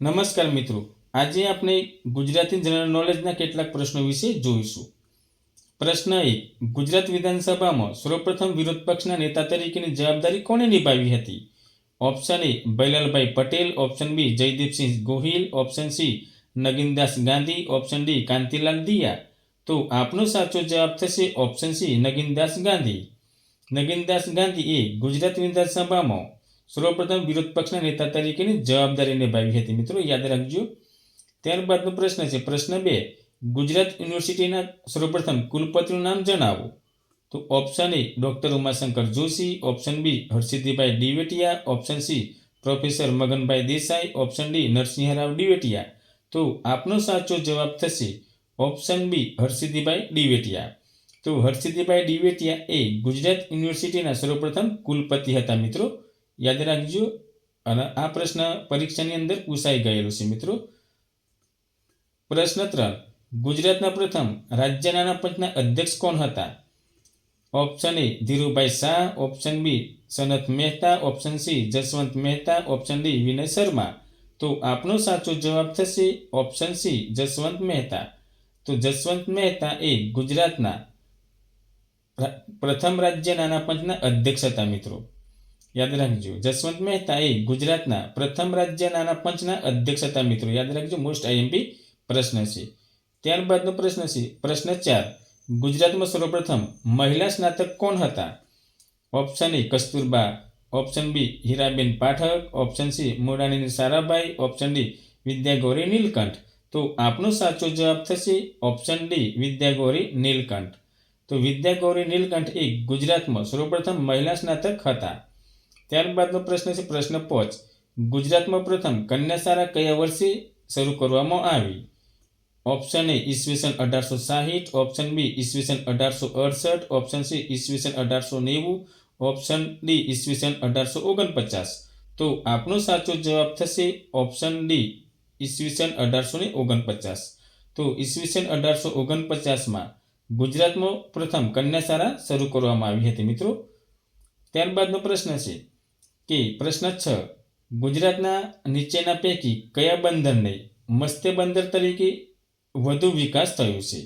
નમસ્કાર મિત્રો, આજે આપણે ગુજરાતી જનરલ નોલેજના કેટલાક પ્રશ્નો વિશે જોઈશું. પ્રશ્ન 1. ગુજરાત વિધાનસભામાં સર્વપ્રથમ વિરોધ પક્ષના નેતા તરીકેની જવાબદારી કોણે નિભાવી હતી? Option A Bhailalbhai Patel, option B Jaydeepsinh Gohil, option C Nagindas Gandhi, option D Kantilal Diya. તો આપનો સાચો જવાબ થશે ઓપ્શન સી નગીનદાસ ગાંધી. નગીનદાસ ગાંધી એ ગુજરાત વિધાનસભામાં સર્વપ્રથમ વિરોધ પક્ષના નેતા તરીકેની જવાબદારી નિભાવી હતી. મિત્રો યાદ રાખજો. ત્યારબાદનો પ્રશ્ન છે પ્રશ્ન 2. ગુજરાત યુનિવર્સિટીના સર્વપ્રથમ કુલપતિનું નામ જણાવો. તો option A doctor Umashankar Joshi, option B Harsiddhibhai Divetia, option C professor Maganbhai Desai, option D Narsinhrao Divetia. તો આપનો સાચો જવાબ થશે ઓપ્શન બી હરસિદ્ધિભાઈ દિવેટિયા. તો હરસિદ્ધિભાઈ દિવેટિયા એ ગુજરાત યુનિવર્સિટીના સર્વપ્રથમ કુલપતિ હતા. મિત્રો યાદ રાખજો. અને આ પ્રશ્ન પરીક્ષાની અંદર પૂછાઈ ગયેલો છે. મિત્રો પ્રશ્ન 3. ગુજરાતના પ્રથમ રાજ્ય નાણાં પંચના અધ્યક્ષ કોણ હતા? Option A Dhirubhai Shah, option B Sanat Mehta, option C Jaswant Mehta, option D Vinay Sharma. તો આપનો સાચો જવાબ થશે ઓપ્શન સી જસવંત મહેતા. તો જસવંત મહેતા એ ગુજરાતના પ્રથમ રાજ્ય નાણાં પંચના અધ્યક્ષ હતા. મિત્રો યાદ રાખજો. જસવંત મહેતા એ ગુજરાતના પ્રથમ રાજ્ય નાણાં પંચના અધ્યક્ષ હતા. મિત્રો યાદ રાખજો. મોસ્ટ આઈએમપી પ્રશ્ન છે. ત્યારબાદનો પ્રશ્ન છે પ્રશ્ન 4. ગુજરાતમાં સર્વપ્રથમ મહિલા સ્નાતક કોણ હતા? Option A Kasturba, option B Hiraben Pathak, option C મોડાણીની સારાભાઈ, ઓપ્શન ડી વિદ્યાગૌરી નીલકંઠ. તો આપનો સાચો જવાબ થશે ઓપ્શન ડી વિદ્યાગૌરી નીલકંઠ. તો વિદ્યાગૌરી નીલકંઠ એ ગુજરાતમાં સર્વપ્રથમ મહિલા સ્નાતક હતા. ત્યારબાદનો પ્રશ્ન છે પ્રશ્ન 5. ગુજરાતમાં પ્રથમ કન્યા શાળા કયા વર્ષે શરૂ કરવામાં આવી? ઓપ્શન એ ઈસવીસન 1860, ઓપ્શન બી ઈસવીસન 1868, ઓપ્શન સી ઈસવીસન 1890, ઓપ્શન ડી ઈસવીસન 1849. તો આપનો સાચો જવાબ થશે ઓપ્શન ડી ઈસવીસન 1849. તો ઈસવીસન 1849માં ગુજરાતમાં પ્રથમ કન્યા શાળા શરૂ કરવામાં આવી હતી. મિત્રો ત્યારબાદનો પ્રશ્ન છે કે પ્રશ્ન 6. ગુજરાતના નીચેના પૈકી કયા બંદરને મત્સ્ય બંદર તરીકે વધુ વિકાસ થયો છે?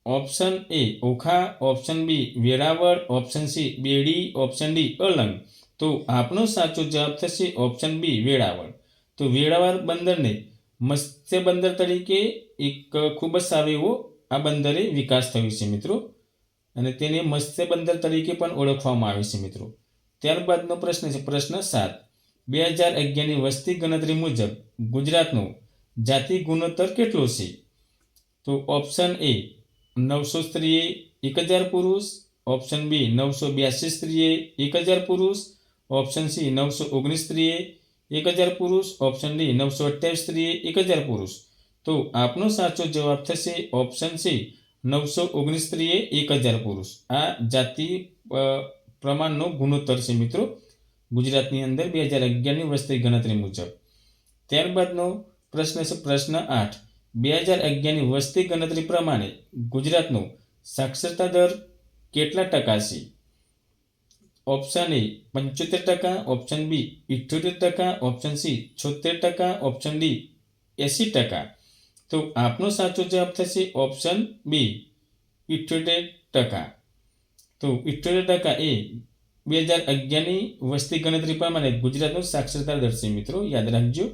Option A Okha, option B Veraval, option C Bedi, option D Alang. તો આપનો સાચો જવાબ થશે ઓપ્શન બી વેરાવળ. તો વેરાવળ બંદરને મત્સ્ય બંદર તરીકે એક ખૂબ જ સારો એવો આ બંદરે વિકાસ થયો છે. મિત્રો અને તેને મત્સ્ય બંદર તરીકે પણ ઓળખવામાં આવે છે. મિત્રો ત્યારબાદનો પ્રશ્ન છે પ્રશ્ન 7. 2011ની વસ્તી ગણતરી મુજબ ગુજરાતનો જાતિ ગુણોત્તર કેટલો છે? તો ઓપ્શન એ 900 સ્ત્રીએ 1000 પુરુષ, ઓપ્શન બી 982 સ્ત્રીએ 1000 પુરુષ, ઓપ્શન સી 919 સ્ત્રીએ 1000 પુરુષ, ઓપ્શન ડી 928 સ્ત્રીએ 1000 પુરુષ. તો આપનો સાચો જવાબ થશે ઓપ્શન સી 919 સ્ત્રીએ 1000 પુરુષ. આ જાતિ પ્રમાણનો ગુણોત્તર છે. મિત્રો ગુજરાતની અંદર 2011ની વસ્તી ગણતરી મુજબ. ત્યારબાદનો પ્રશ્ન છે પ્રશ્ન 8. 2011ની વસ્તી ગણતરી પ્રમાણે ગુજરાતનો સાક્ષરતા દર કેટલા ટકા છે? Option A 75%, option B 78%, option C 76%, option D 80%. તો આપનો સાચો જવાબ થશે ઓપ્શન બી 78%. તો 78% એ 2011ની વસ્તી ગણતરી પ્રમાણે ગુજરાતનો સાક્ષરતા દર છે. મિત્રો યાદ રાખજો.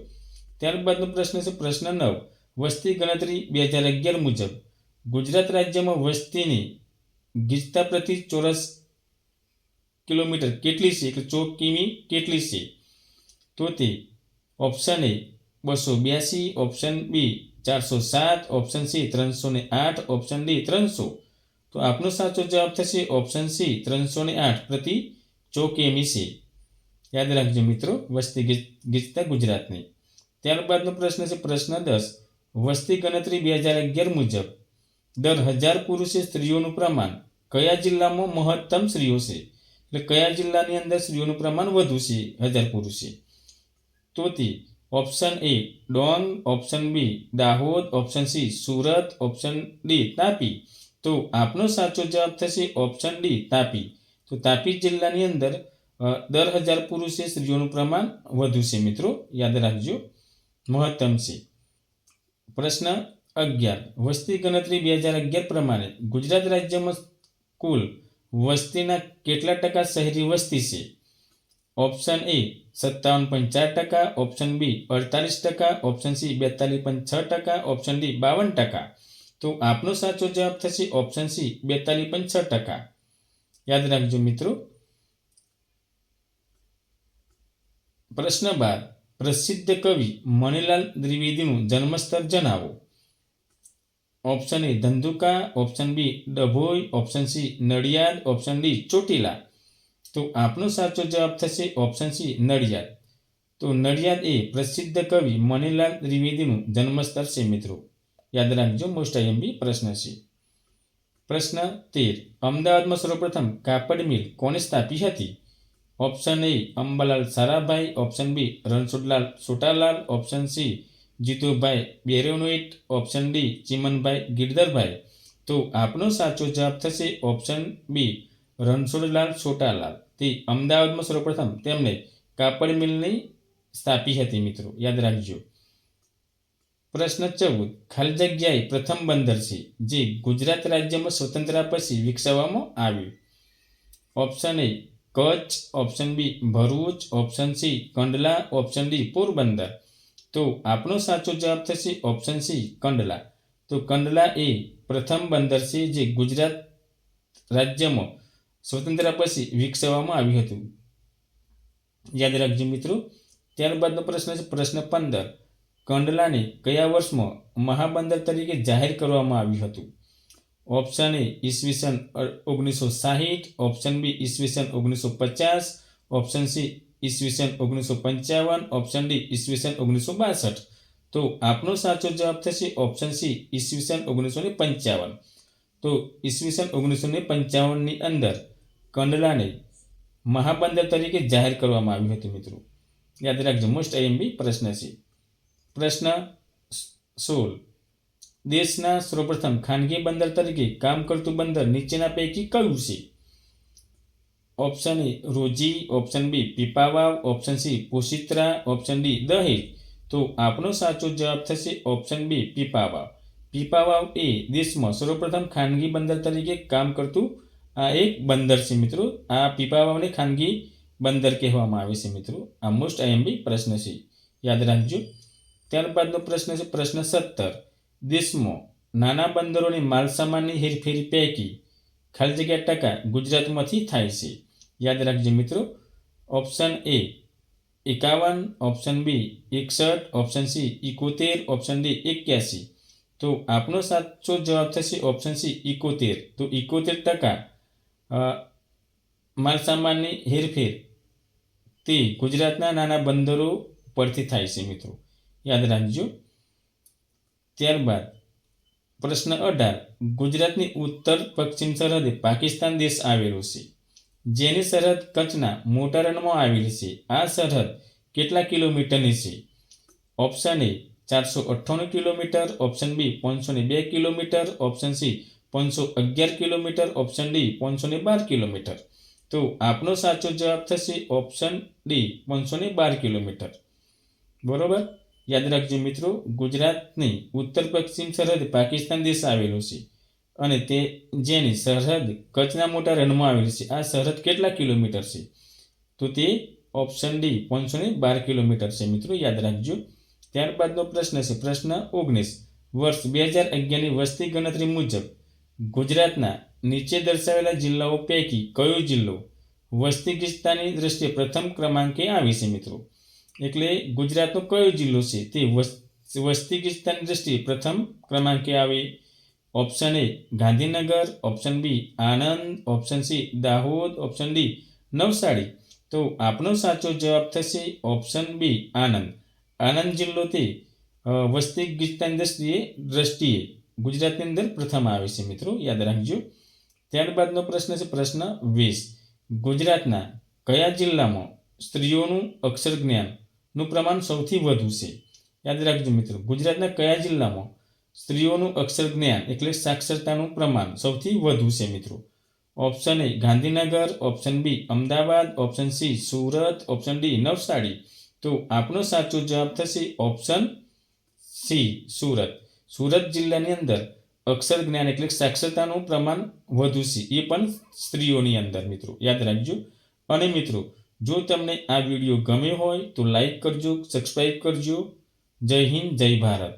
ત્યારબાદનો પ્રશ્ન છે પ્રશ્ન 9. વસ્તી ગણતરી 2011 મુજબ ગુજરાત રાજ્યમાં વસ્તીની ગીચતા પ્રતિ ચોરસ કિલોમીટર કેટલી છે? એટલે ચોક કિમી કેટલી છે? તો તે option A 282, option B 407, option C 308, option D 300. તો આપનો સાચો જવાબ થશે ઓપ્શન સી 308 પ્રતિ ચોકમી છે. યાદ રાખજો મિત્રો વસ્તી ગીચતા ગુજરાતની. ત્યારબાદનો પ્રશ્ન છે પ્રશ્ન 10. વસ્તી ગણતરી 2011 મુજબ દર 1000 પુરુષે સ્ત્રીઓનું પ્રમાણ કયા જિલ્લામાં મહત્તમ સ્ત્રીઓ છે? એટલે કયા જિલ્લાની અંદર સ્ત્રીઓનું પ્રમાણ વધુ છે 1000 પુરુષે? તો તે option A Dang, option B Dahod, option C Surat, option D Tapi. તો આપનો સાચો જવાબ થશે ઓપ્શન ડી તાપી. તો તાપી જિલ્લાની અંદર દર 1000 પુરુષે સ્ત્રીઓનું પ્રમાણ વધુ છે. મિત્રો યાદ રાખજો. મહત્તમ છે. પ્રશ્ન 11. વસ્તી ગણતરી 2011 પ્રમાણે ગુજરાત રાજ્યમાં કુલ વસ્તીના કેટલા ટકા શહેરી વસ્તી છે? Option A 57.4%, option B 48%, option C 42.6%, option D 52%. તો આપનો સાચો જવાબ થશે ઓપ્શન સી 42.6%. યાદ રાખજો મિત્રો. પ્રશ્ન 12. પ્રસિદ્ધ કવિ મણિલાલ દ્વિવેદીનું જન્મસ્થળ જણાવો. Option A Dhandhuka, option B Dabhoi, option C Nadiad, option D Chotila. તો આપનો સાચો જવાબ થશે ઓપ્શન સી નડિયાદ. તો નડિયાદ એ પ્રસિદ્ધ કવિ મણિલાલ દ્વિવેદીનું જન્મસ્થળ છે મિત્રો. યાદ રાખજો, મોસ્ટ આઈએમપી પ્રશ્ન છે. પ્રશ્ન 13. અમદાવાદમાં સર્વપ્રથમ કાપડ મિલ કોણે સ્થાપી હતી? Option A Ambalal Sarabhai, option B Ranchhodlal Chhotalal, option C Jitubhai બેરોનોઇટ, ઓપ્શન ડી ચિમનભાઈ ગિરધરભાઈ. તો આપનો સાચો જવાબ થશે ઓપ્શન બી રણછોડલાલ સોટાલાલ. તે અમદાવાદમાં સર્વપ્રથમ તેમણે કાપડ મિલની સ્થાપી હતી મિત્રો. યાદ રાખજો. પ્રશ્ન 14. ખાલી જગ્યાએ પ્રથમ બંદર છે જે ગુજરાત રાજ્યમાં સ્વતંત્રતા પછી વિકસાવવામાં આવ્યું. Option A Kutch, option B Bharuch, option C Kandla, option D Porbandar. તો આપનો સાચો જવાબ થશે ઓપ્શન સી કંડલા. તો કંડલા એ પ્રથમ બંદર છે જે ગુજરાત રાજ્યમાં સ્વતંત્રતા પછી વિકસાવવામાં આવ્યું હતું. યાદ રાખજો મિત્રો. ત્યારબાદનો પ્રશ્ન છે પ્રશ્ન 15. કંડલાને કયા વર્ષમાં મહાબંદર તરીકે જાહેર કરવામાં આવ્યું હતું? ઓપ્શન એ ઈસવીસન 1960, ઓપ્શન બી ઈસવીસન 1950, ઓપ્શન સી ઈસવીસન 1955, ઓપ્શન ડી ઈસવીસન 1962. તો આપનો સાચો જવાબ થશે ઓપ્શન સી ઈસવીસન 1955. તો ઈસવીસન 1955ની અંદર કંડલાને મહાબંદર તરીકે જાહેર કરવામાં આવ્યું હતું મિત્રો. યાદ રાખજો, મોસ્ટ આઈએમપી પ્રશ્ન છે. પ્રશ્ન 16. દેશના સર્વપ્રથમ ખાનગી બંદર તરીકે કામ કરતું બંદર નીચેના પૈકી કયું છે? Option A Roji, option B Pipavav, option C Positra, option D Dahej. તો આપનો સાચો જવાબ થશે ઓપ્શન બી પીપાવાવ. પીપાવાવ એ દેશમાં સર્વપ્રથમ ખાનગી બંદર તરીકે કામ કરતું આ એક બંદર છે મિત્રો. આ પીપાવાવને ખાનગી બંદર કહેવામાં આવે છે મિત્રો. આ મોસ્ટ આઈએમપી પ્રશ્ન છે. યાદ રાખજો. ત્યારબાદનો પ્રશ્ન છે પ્રશ્ન 17. દેશમાં નાના બંદરોની માલસામાનની હેરફેરી પૈકી ખાલી જગ્યા ટકા ગુજરાતમાંથી થાય છે. યાદ રાખજો મિત્રો. Option A 51, option B 61, option C 71, option D 81. તો આપનો સાચો જવાબ થશે ઓપ્શન સી 71. તો 71% માલસામાનની હેરફેર તે ગુજરાતના નાના બંદરો પરથી થાય છે મિત્રો. યાદ રાખજો. ત્યારબાદ પ્રશ્ન 18. ગુજરાતની ઉત્તર પશ્ચિમ સરહદે પાકિસ્તાન દેશ આવેલો છે જેની સરહદ કચ્છના મોટા રણમાં આવેલી છે. આ સરહદ કેટલા કિલોમીટરની છે? Option A 458 kilometre, option B 502 kilometre, option C 511 kilometre, option D 512 kilometre. તો આપનો સાચો જવાબ થશે ઓપ્શન ડી 512 કિલોમીટર. બરોબર. યાદ રાખજો મિત્રો. ગુજરાતની ઉત્તર પશ્ચિમ સરહદે પાકિસ્તાન દેશ આવેલો છે અને તે જેની સરહદ કચ્છના મોટા રણમાં આવેલી છે. આ સરહદ કેટલા કિલોમીટર છે? તો તે ઓપ્શન ડી 512 કિલોમીટર છે મિત્રો. યાદ રાખજો. ત્યારબાદનો પ્રશ્ન છે પ્રશ્ન 19. વર્ષ 2011ની વસ્તી ગણતરી મુજબ ગુજરાતના નીચે દર્શાવેલા જિલ્લાઓ પૈકી કયો જિલ્લો વસ્તી ગીચતાની દ્રષ્ટિએ પ્રથમ ક્રમાંકે આવે છે મિત્રો? એટલે ગુજરાતનો કયો જિલ્લો છે તે વસ્તી ગીચતાની દ્રષ્ટિએ પ્રથમ ક્રમાંકે આવે? Option A Gandhinagar, option B Anand, option C Dahod, option D Navsari. તો આપનો સાચો જવાબ થશે ઓપ્શન બી આણંદ. આણંદ જિલ્લો તે વસ્તી ગીચતાની દ્રષ્ટિએ ગુજરાતની અંદર પ્રથમ આવે છે મિત્રો. યાદ રાખજો. ત્યારબાદનો પ્રશ્ન છે પ્રશ્ન 20. ગુજરાતના કયા જિલ્લામાં સ્ત્રીઓનું અક્ષર જ્ઞાનનું પ્રમાણ સૌથી વધુ છે? યાદ રાખજો મિત્રો. ગુજરાતના કયા જિલ્લામાં સ્ત્રીઓનું અક્ષર જ્ઞાન એટલે સાક્ષરતાનું પ્રમાણ સૌથી વધુ છે મિત્રો? Option A Gandhinagar, option B Ahmedabad, option C Surat, option D Navsari. તો આપણો સાચો જવાબ થશે ઓપ્શન સી સુરત. સુરત જિલ્લાની અંદર અક્ષર જ્ઞાન એટલે સાક્ષરતાનું પ્રમાણ વધુ છે, એ પણ સ્ત્રીઓની અંદર મિત્રો યાદ રાખજો. અને મિત્રો જો તમને આ વિડીયો ગમ્યો હોય તો લાઈક કરજો, સબસ્ક્રાઈબ કરજો. જય હિન્દ, જય ભારત.